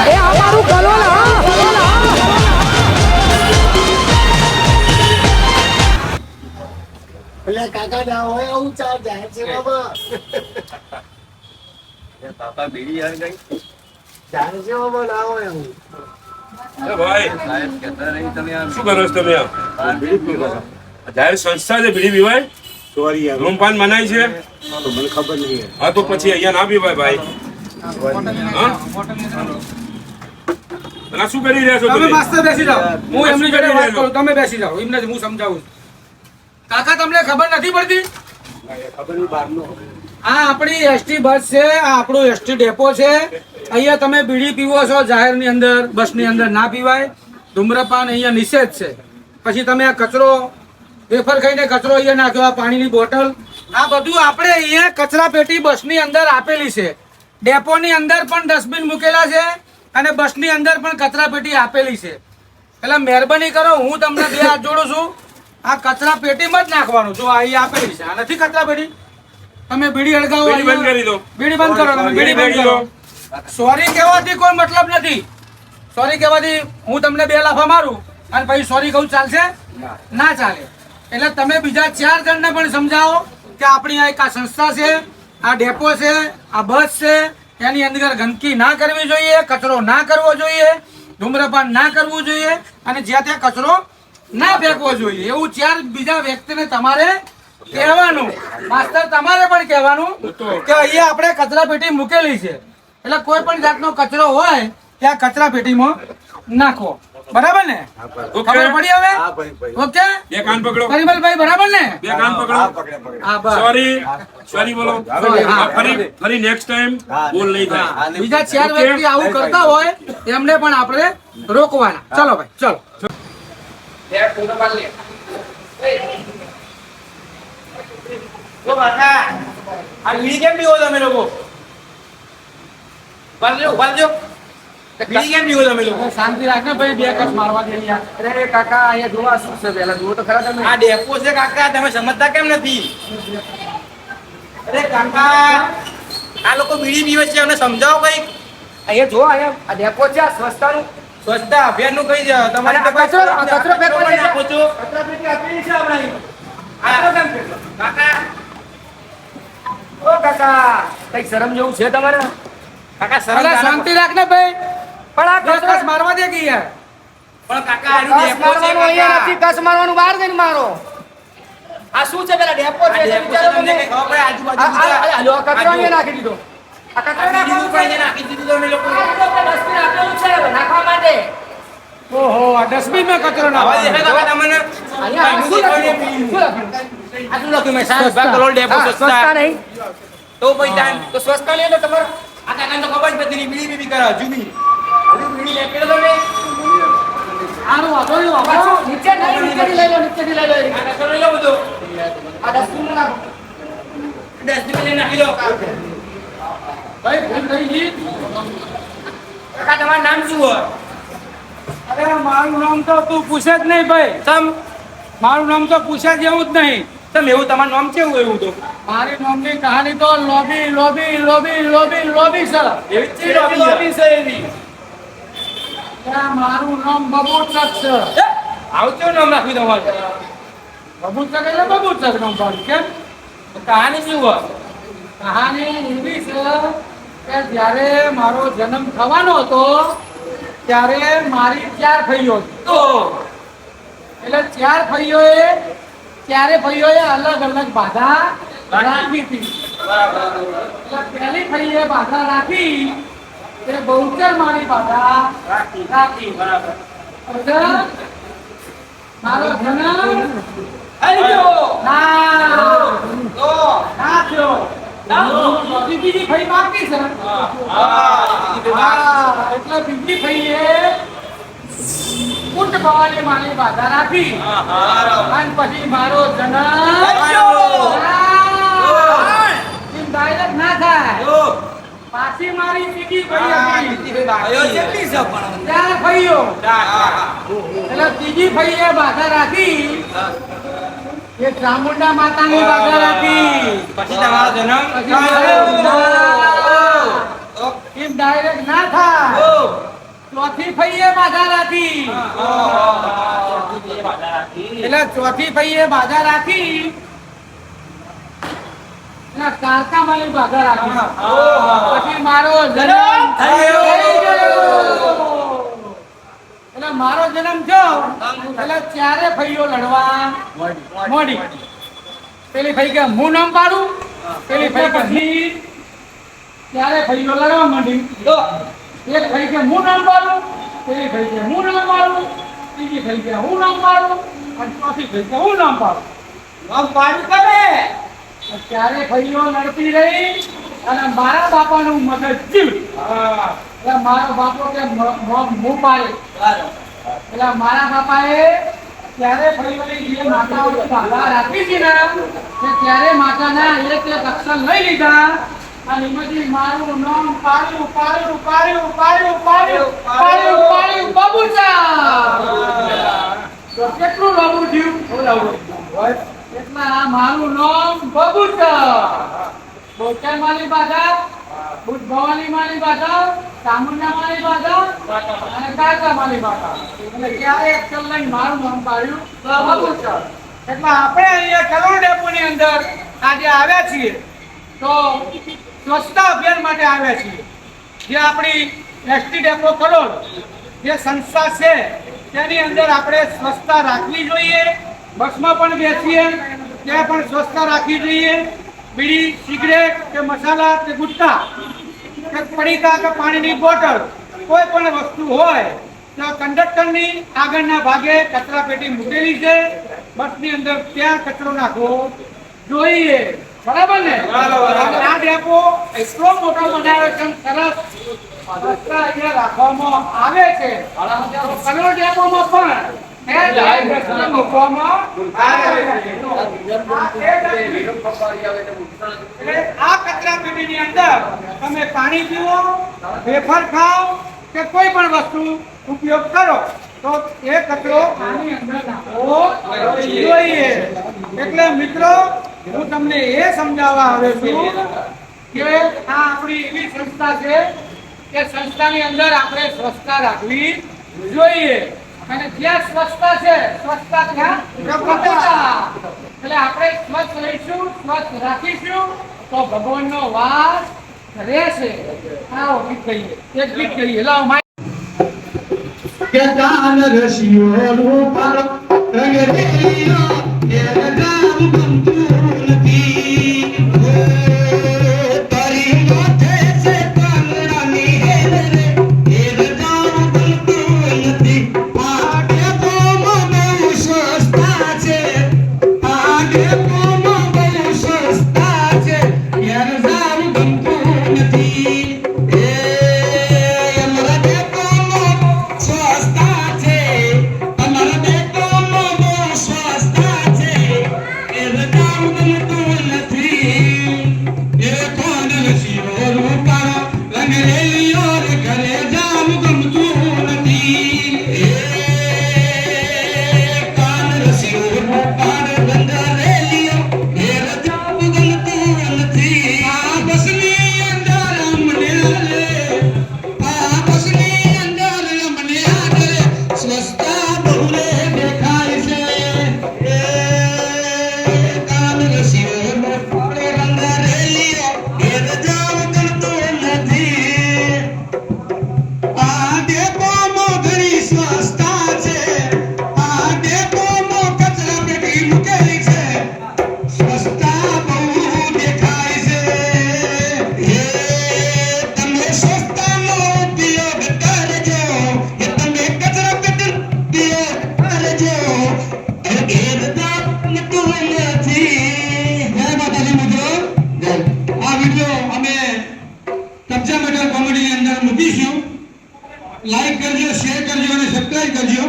એ આ મારું કલોલ એટલે કાકા ના હોય આવું ચાર જાય છે બાબા તાતા બીડી આવી ગઈ જાય છે બાબા ના હોય આવું ભાઈ સાહેબ કહેતા નહીં તમે આમ શું કરો છો તમે આમ? જાહેર સંસ્થા છે બીડી પીવાય સોરી યાર ધૂમપાન મનાય છે મને ખબર નહીં હા તો પછી અહીંયા ના પીવાય ભાઈ હા? અને આ શું કરી રહ્યા છો તમે તમે? માસ્ટર બેસી જાઓ હું એમની જોડે વાત કરું તમે બેસી જાઓ એમને જ હું સમજાવું છું. કાકા તમને ખબર નથી પડતી ખબર નહીં બહારનો આ આપણી એસટી બસ છે આ આપણું એસટી ડેપો છે અહીંયા તમે બીડી પીવો છો જાહેરની અંદર બસની અંદર ના પીવાય ધૂમ્રપાન અહીંયા નિષેધ છે પછી તમે આ કચરો વેફર ખાઈને કચરો અહીંયા નાખ્યો આ પાણીની બોટલ આ બધું આપણે અહીંયા કચરા પેટી બસની અંદર આપેલી છે ડેપોની અંદર પણ ડસ્ટબિન મૂકેલા છે અને બસની અંદર પણ કચરા પેટી આપેલી છે એટલે મહેરબાની કરો હું તમને બે હાથ જોડું છું આ કચરા પેટીમાં જ નાખવાનું જો અહીં આપેલી છે આ નથી કચરા પેટી તમે બીડી અળગાવો બીડી બંધ કરી દો. બીડી બંધ કરો તમે બીડી બંધ કરો સોરી કહેવાથી કોઈ મતલબ નથી સોરી કહેવાથી હું તમને બે લાફા મારું અને પછી સોરી કહું ચાલશે ના ચાલે એટલે તમે બીજા 4 જણને પણ સમજાવો કે આપણી આ એક આ સંસ્થા છે આ ડેપો છે આ બસ છે એની અંદર ગંદકી ના કરવી જોઈએ કચરો ના કરવો જોઈએ ધૂમ્રપાન ના કરવું જોઈએ અને જ્યાં ત્યાં કચરો ના ફેંકવો જોઈએ એવું 4 બીજા વ્યક્તિને તમારે કહેવાનું માસ્ટર તમારે પણ કહેવાનું કે અહીંયા આપણે કચરા પેટી મૂકેલી છે એટલે કોઈ પણ જાતનો કચરો હોય ત્યાં કચરા પેટીમાં નાખો બરાબર ને ખબર પડી હવે હા ભાઈ ભાઈ ઓકે બે કાન પકડો પરિમલભાઈ બરાબર ને બે કાન પકડો હા બસ સોરી બોલો ફરી નેક્સ્ટ ટાઈમ બોલ નહીં થાય બીજા 4 વ્યક્તિ આવું કરતા હોય એમને પણ આપણે રોકવાના ચલો ભાઈ ચલો આ બીડી કેમ પીવો તમે લોકો બીડી કેમ પીવો તમે લોકો શાંતિ રાખને ભાઈ બે કસ મારવા દે યાર અરે કાકા અહીંયા જોવા શું છે પેલા જુઓ તો ખરા તમે આ ડેપો છે કાકા તમે સમજતા કેમ નથી અરે કાકા આ લોકો બીડી પીવે છે અમને સમજાવો કઈ અહીંયા જો અહીંયા આ ડેપો છે આ સ્વચ્છતાનું સ્વચ્છતા અભિયાન નું કઈ તમારી આ કચરો ફેંકવો છે. નાખો છો કચરા પેટી આપેલી છે આપણી આ કેમ ફેંકો? કાકા ઓ કાકા કઈક શરમ જેવું છે તમારે કાકા અલા, સરસ શાંતિ રાખ ને ભાઈ પણ આ કસ કચરો મારવા દે કે યાર પણ કાકા આનું કસ ડેપો છે મારવાનું અહીંયા નથી કાકા કસ મારવાનું બહાર જઈને મારો આ શું છે પેલા ડેપો આ છે ડેપો છે, વિચારો તમને તમે. કઈ ખબર પડે આજુબાજુ આ લો, આ કચરો અહીંયા નાખી દીધો આ કચરો આ બીજું નાખવાનું પણ છે. અહીંયા નાખી દીધું તમે લોકો ડસ્ટબિન આપેલું છે નાખવા માટે ઓહો આ ડસ્ટબિન માં કચરો નાખવા દેખાય કાકા તમને અહીંયા શું લખ્યું? શું લખ્યું? આ શું લખ્યું મેં સાહેબ કરોડ ડેપો હા, સ્વચ્છતા સ્વચ્છતા નહીં તો પછી તાન તો સ્વચ્છતા નહીં એટલે તમારે આ કાકાને તો ખબર જ નથી બીડી બીડી કરે જુદી બીડી લે પેલો તમે આનું વાંધો નહીં વાંધો નીચે નહીં, નીચેથી લઈ લો નીચેથી લઈ લો આ કચરો લઈ લો બધો આ ડસ્ટબિનમાં નાખો ડસ્ટબિન લઈને નાખી દો ભાઈ ભૂલ થઈ ગઈ કાકા તમારું નામ શું હોય અરે મારું નામ તો તું પૂછે જ નહીં ભાઈ તમ મારું નામ તો પૂછ્યા જેવું જ નહીં તમ એવું તમારું નામ કેવું એવું તો મારી નામની કહાની તો lobby lobby lobby lobby lobby છે એવી જ લોબી છે એની મારું નામ બબુચક છે આવું કેવું નામ રાખ્યું તમારું બબુચક એટલે બબુચક નામ પાડ્યું કેમ કહાની શું હોય કહાની એવી છે કે જ્યારે મારો જન્મ થવાનો હતો ત્યારે મારી 4 ફઈઓ તો એટલે 4 ફઈઓએ ત્યારે ફઈઓએ અલગ અલગ બાધા રાખી હતી એટલે પહેલી ફઈએ બાધા રાખી તે બહુચર મારી બાધા રાખી બરાબર મારો જન્મ થઈ ગયો ના થયો બીજી ફઈ બાકી છે એટલે બીજી ફઈએ કુંડ ભવાની માની બાધા રાખી અને પછી મારો જન્મ ડાયરેક્ટ ના થાય પાછી મારી બીજી ફઈ હતી ચાર ફઈઓ એટલે ત્રીજી ફઈએ બાધા રાખી એ ચામુંડા માતાની બાધા રાખી. પછી તમારો જન્મ એમ ડાયરેક્ટ ના થાય. ચોથી ફઈએ બાધા રાખી. એટલે ચોથી ફઈએ બાધા રાખી. એટલે કારકા મારી બાધા રાખી. પછી મારો જન્મ થયો. એટલે મારો જન્મ થયો એટલે ચારે ફઈઓ લડવા મોડી. પેલી ફઈ કે હું નામ પાડું, પેલી ફઈ કે હું, ત્યારે ફઈઓ લડવા માંડી. એક ફઈ કે હું નામ પાડું, પેલી ફઈ કે હું નામ પાડું, ત્રીજી ફઈ કે હું નામ પાડું, અને ચોથી ફઈ કે હું નામ પાડું. નામ પાડું કરે ત્યારે ફઈઓ લડતી રહી અને મારા બાપાનું મગજ જીવ. એટલે મારો બાપો કે હું પાડે. એટલે મારા બાપાએ ત્યારે ફરીવાળી જે માતાઓ બાધા રાખી હતી ને ત્યારે માતાના એક એક અક્ષર લઈ લીધા અને એમાંથી મારું નામ પાડ્યું પાડ્યું પાડ્યું પાડ્યું પાડ્યું પાડ્યું પાડ્યું બબુચા. તો કેટલું લાંબુ થયું? એટલા આ મારું નામ બબુચા. બોચર માલી બાધા, બુદ્ધ ભવાની માલી બાધા, ચામુંડા માલી બાધા અને કાકા માલી બાધા. એટલે ક્યારે અક્ષર લઈને મારું નામ પાડ્યું બબુચા. એટલે આપણે અહીંયા કરોડ ડેપોની અંદર આજે આવ્યા છીએ તો સ્વચ્છતા અભિયાન માટે આવ્યા છીએ. જે આપણી એસટી ડેપો કરોડ જે સંસ્થા છે તેની અંદર આપણે સ્વચ્છતા રાખવી જોઈએ. બસમાં પણ બેસીએ ત્યાં પણ સ્વચ્છતા રાખવી જોઈએ. બીડી, સિગરેટ કે મસાલા કે ગુટકા કે પડીકા કે પાણીની બોટલ કોઈ પણ વસ્તુ હોય તો કંડક્ટરની આગળના ભાગે કચરા પેટી મૂકેલી છે બસની અંદર, ત્યાં કચરો નાખવો જોઈએ. બરાબર ને? આ ડેપો એટલો મોટો બનાવ્યો છે, સરસ કચરા અહીંયા રાખવામાં આવે છે. કરોડ ડેપોમાં પણ મૂકવામાં આવે છે. આ કચરા પેટીની અંદર તમે પાણી પીવો, વેફર ખાઓ કે કોઈ પણ વસ્તુ ઉપયોગ કરો તો એ કચરો આની અંદર નાખવો જોઈએ. એટલે મિત્રો હું તમને એ સમજાવવા આવ્યો છું કે આ આપણી એવી સંસ્થા છે કે સંસ્થાની અંદર આપણે સ્વચ્છતા રાખવી જોઈએ. અને જ્યાં સ્વચ્છતા છે સ્વચ્છતા ત્યાં પ્રભુતા. એટલે આપણે સ્વચ્છ રહીશું, સ્વચ્છ રાખીશું તો ભગવાનનો વાસ રહેશે. આવો ગીત કહીએ, એક ગીત કહીએ. લાવો કે કાન રશિયો રૂપર રંગરેલિયો એ રામ ગમતું નથી. તારી માથે છે કાંગડાની હેર રે એ રામ ગમતું નથી. આગે બોમાં બહુ સસ્તા છે, આગે બોમાં બહુ સસ્તા છે, યાર રામ ગમતું નથી. લાઈક કરજો, શેર કરજો અને સબસ્ક્રાઇબ કરજો.